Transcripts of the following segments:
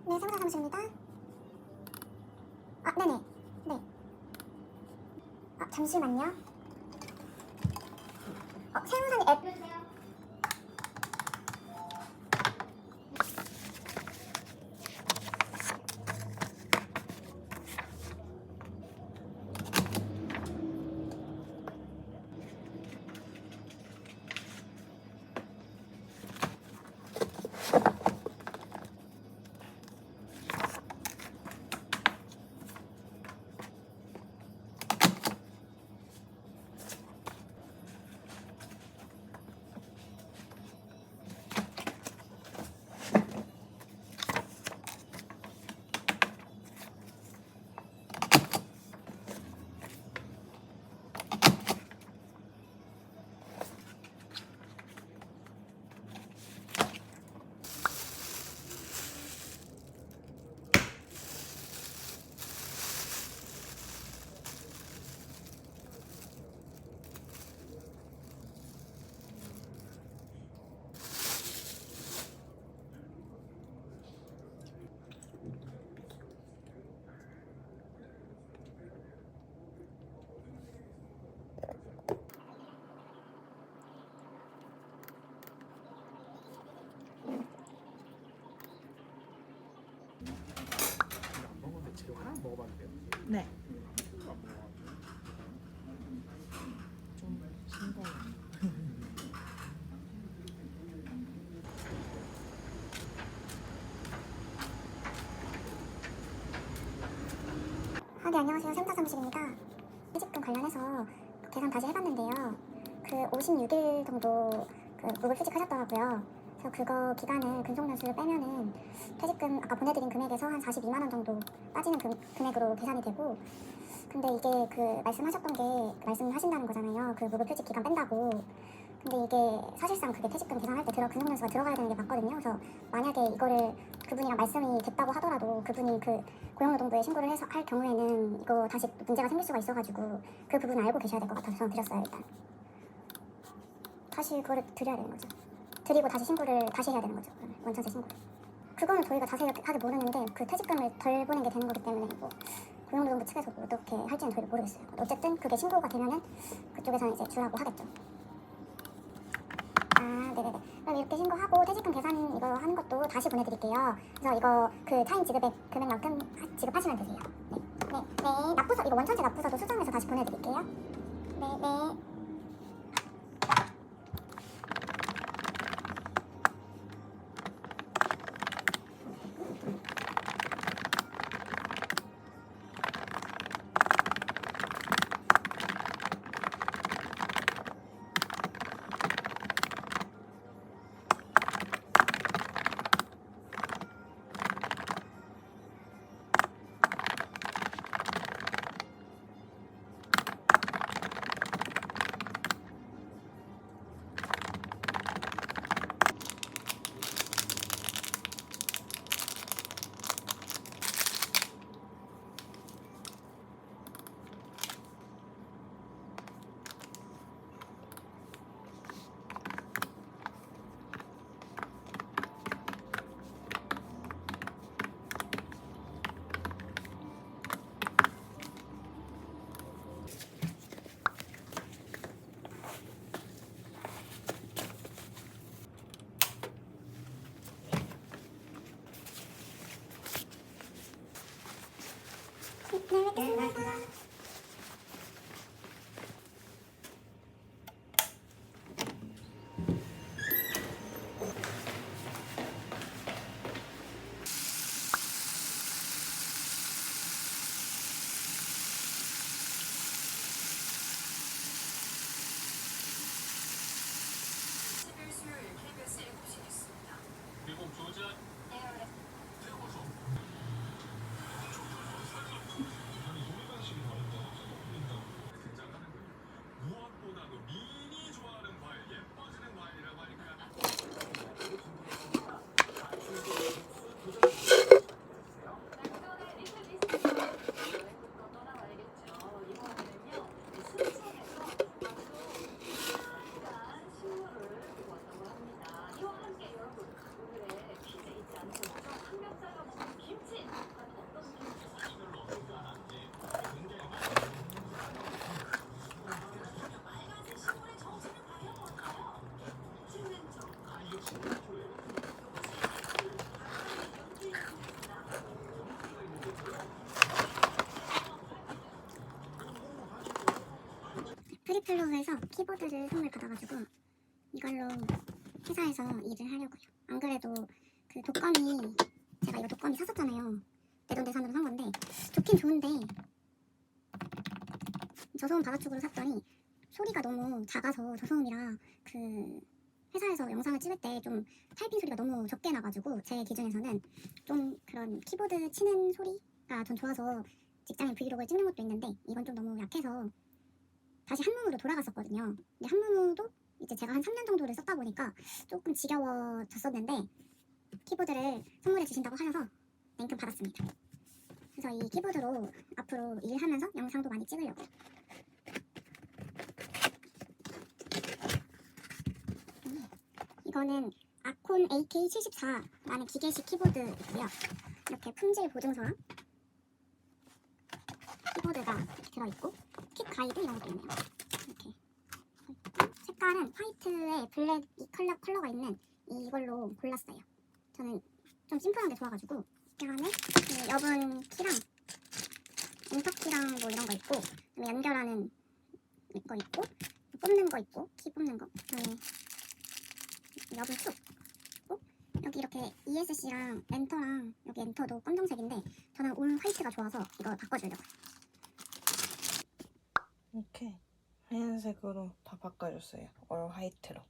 네, 상사 사무실입니다. 아, 네네. 네. 아, 잠시만요. 세무사님 앱. 재료 하나 먹어봤는데요. 네. 좀 싱거워요. 네, 안녕하세요. 세무사 사무실입니다. 퇴직금 관련해서 계산 다시 해봤는데요. 그 56일 정도 그 무급휴직하셨더라고요. 그래서 그거 기간을 근속연수를 빼면은 퇴직금 아까 보내드린 금액에서 한 42만 원 정도 빠지는 금액으로 계산이 되고, 근데 이게 그 말씀하셨던 게 말씀하신다는 거잖아요. 그 무급휴직 기간 뺀다고. 근데 이게 사실상 그게 퇴직금 계산할 때 근속연수가 들어가야 되는 게 맞거든요. 그래서 만약에 이거를 그분이랑 말씀이 됐다고 하더라도 그분이 그 고용노동부에 신고를 해서 할 경우에는 이거 다시 문제가 생길 수가 있어가지고 그 부분을 알고 계셔야 될 것 같아서 저는 드렸어요. 일단 다시 그거를 드려야 되는 거죠. 드리고 다시 신고를 다시 해야 되는 거죠. 원천세 신고를. 그거는 저희가 자세하게 모르는데 그 퇴직금을 덜 보낸 게 되는 거기 때문에 뭐 고용노동부 측에서 뭐 어떻게 할지는 저희도 모르겠어요. 어쨌든 그게 신고가 되면은 그쪽에서는 이제 주라고 하겠죠. 아, 네네네. 그럼 이렇게 신고하고 퇴직금 계산 이거 하는 것도 다시 보내드릴게요. 그래서 이거 그 타임 지급액 금액만큼 지급하시면 되세요. 네, 네, 네. 납부서 이거 원천세 납부서도 수정해서 다시 보내드릴게요. 네, 네. 수요일 KBS 7시 뉴스입니다. 미국 조지아 태워서 무엇보다도 미니 좋아하는 과일, 예뻐지는 과일이라고 하니까 프리플로우에서 키보드를 선물 받아가지고 이걸로 회사에서 일을 하려고요. 안 그래도 그 독거미, 제가 이거 독거미 샀었잖아요. 내돈내산으로 산 건데 좋긴 좋은데 저소음 바가축으로 샀더니 소리가 너무 작아서 저소음이라 그 회사에서 영상을 찍을 때 좀 타이핑 소리가 너무 적게 나가지고 제 기준에서는 좀 그런 키보드 치는 소리가 전 좋아서 직장인 브이로그를 찍는 것도 있는데 이건 좀 너무 약해서 다시 한무무로 돌아갔었거든요. 근데 한무무도 이제 제가 한 3년 정도를 썼다 보니까 조금 지겨워졌었는데 키보드를 선물해 주신다고 하셔서 냉큼 받았습니다. 그래서 이 키보드로 앞으로 일하면서 영상도 많이 찍으려고요. 이거는 아콘 AK74라는 기계식 키보드이고요. 이렇게 품질 보증서랑 키보드가 이렇게 들어있고 킥 가이드 이런 것도 있네요. 이렇게 색깔은 화이트에 블랙 이 컬러가 있는 이걸로 골랐어요. 저는 좀 심플한 게 좋아가지고 이 안에 이 여분 키랑 엔터키랑 뭐 이런 거 있고 그다음에 연결하는 거 있고 뽑는 거 있고 키 뽑는 거 그다음에 여분 축 있고 여기 이렇게 ESC랑 엔터랑 여기 엔터도 검정색인데 저는 올 화이트가 좋아서 이거 바꿔주려고요. 이렇게 하얀색으로 다 바꿔줬어요. 올 화이트로.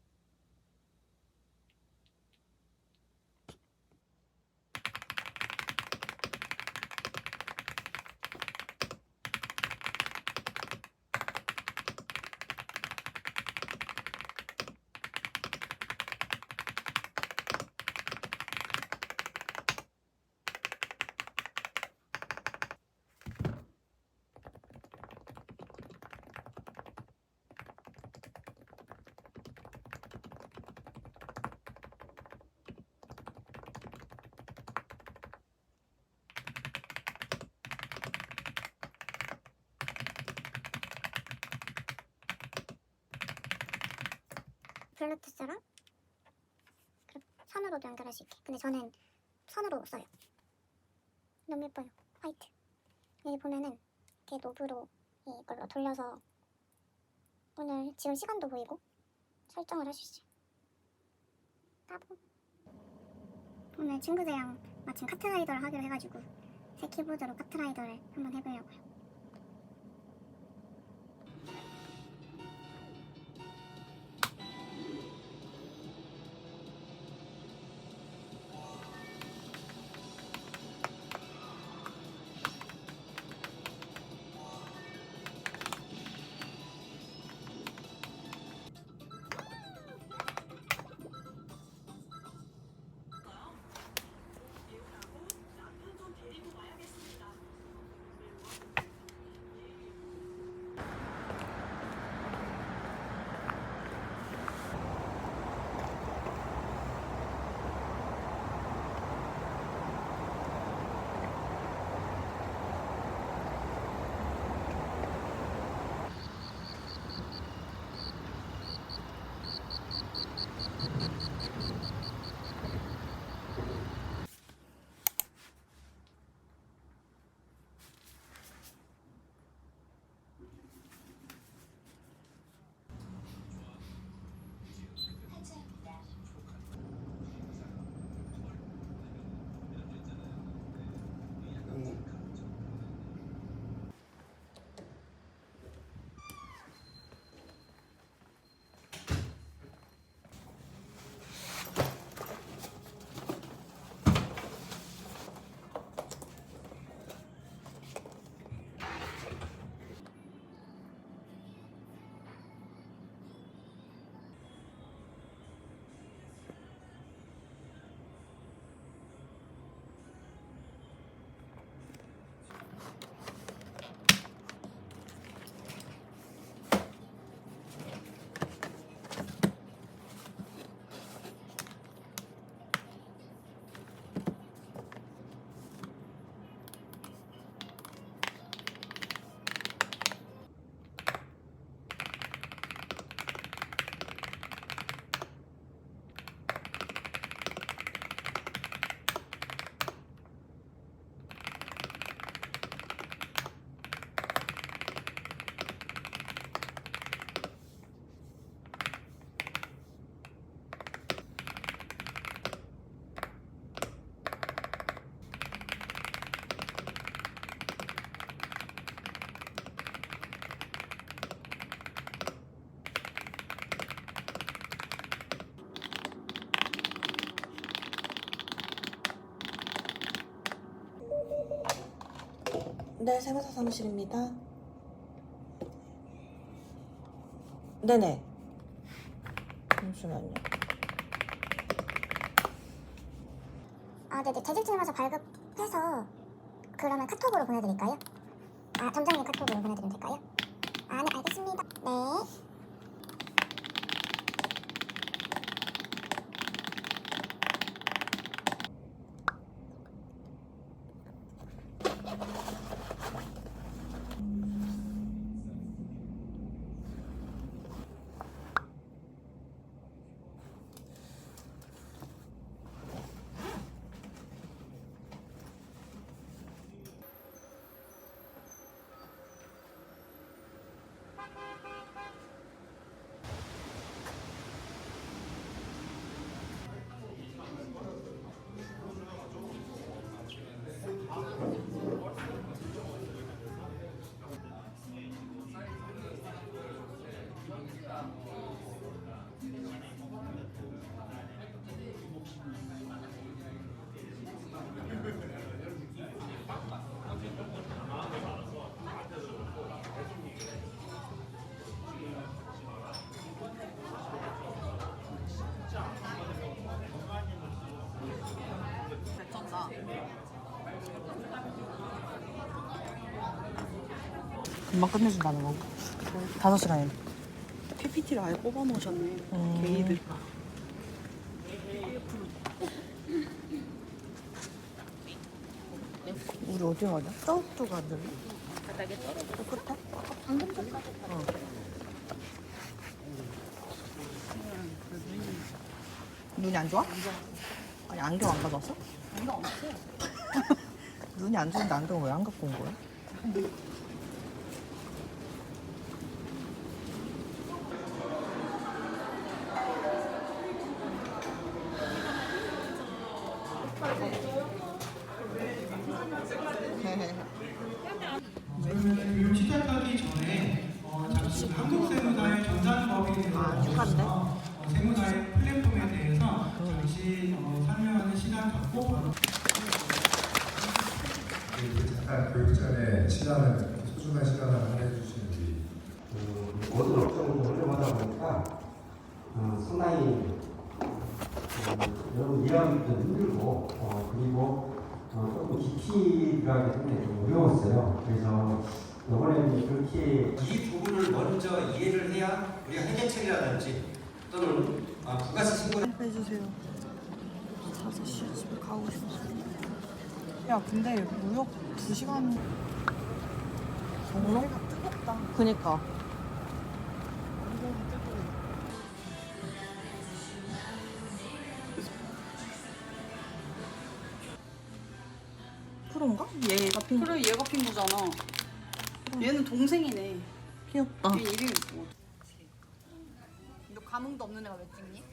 블루투스랑 선으로도 연결할 수 있게. 근데 저는 선으로 써요. 너무 예뻐요. 화이트. 여기 보면은 이렇게 노브로 이걸로 돌려서 오늘 지금 시간도 보이고 설정을 할 수 있어요. 따봉. 오늘 친구들이랑 마침 카트라이더를 하기로 해가지고 새 키보드로 카트라이더를 한번 해보려고요. 네, 세무사 사무실입니다. 네네. 잠시만요. 아, 네네. 재질증명서 발급해서 그러면 카톡으로 보내드릴까요? 아, 점장님 카톡으로 보내드리면 될까요? 아, 네, 알겠습니다. 네. 금방 끝내준다는 거. 5시간이네. PPT를 아예 뽑아 놓으셨네. 게이드. 우리 어디 가냐? 저쪽 가는데? 바닥에 떨어져. 저 끝에? 방금 전까지 눈이 안 좋아? 아니 안경 안 가져왔어? 안경 없어. 눈이 안 좋은데 안경 왜 안 갖고 온 거야? 교육 시작하기 전에 잠시 한국세무사의 전산법인에 대해서 세무사의 플랫폼에 대해서 잠시 설명하는 시간 갖고 바로 잠깐 교육 전에 시간을 소중한 시간을 할애해 주시는지 모든 업종을 활용하다 보니까 상당히 여러분 이해하기 좀 힘들고 그리고 조금 깊이 들어가기 때문에 좀 어려웠어요. 그래서 이번에는 그렇게 이 부분을 먼저 이해를 해야 우리가 해결책이라든지 또는 부가세 신고를 해주세요. 5시에 집에 가고 싶어. 야, 근데 무역 2시간. 정말 뜨겁다. 그니까. 프로인가? 얘가 핑크. 그래 얘가 핑구잖아. 얘는 동생이네. 귀엽다. 얘 이름이 뭐? 너 감흥도 없는 애가 왜 찍니?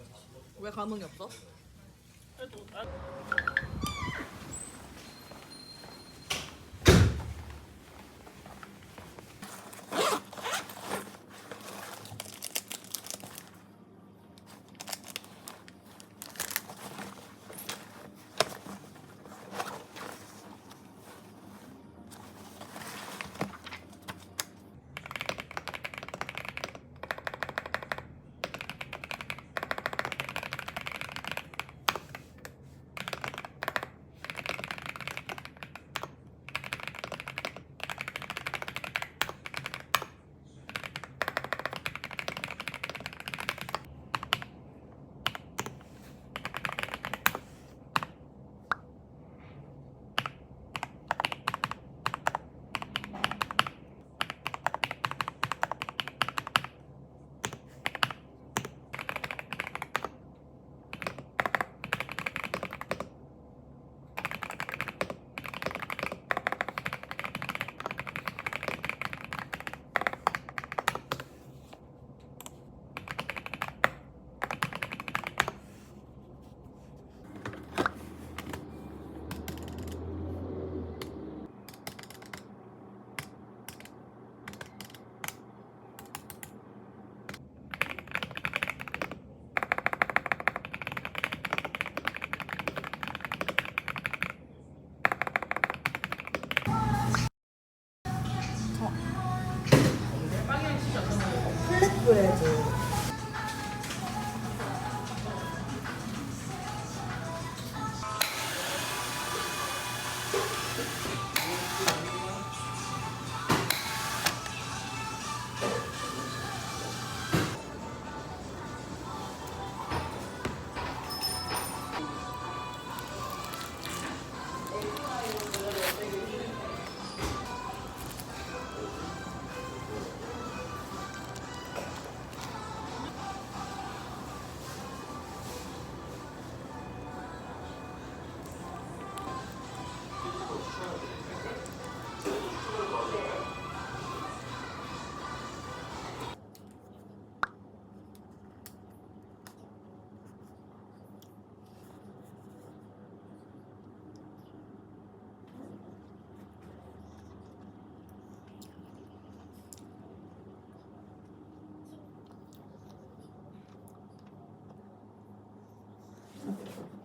왜 감흥이 없어? 응.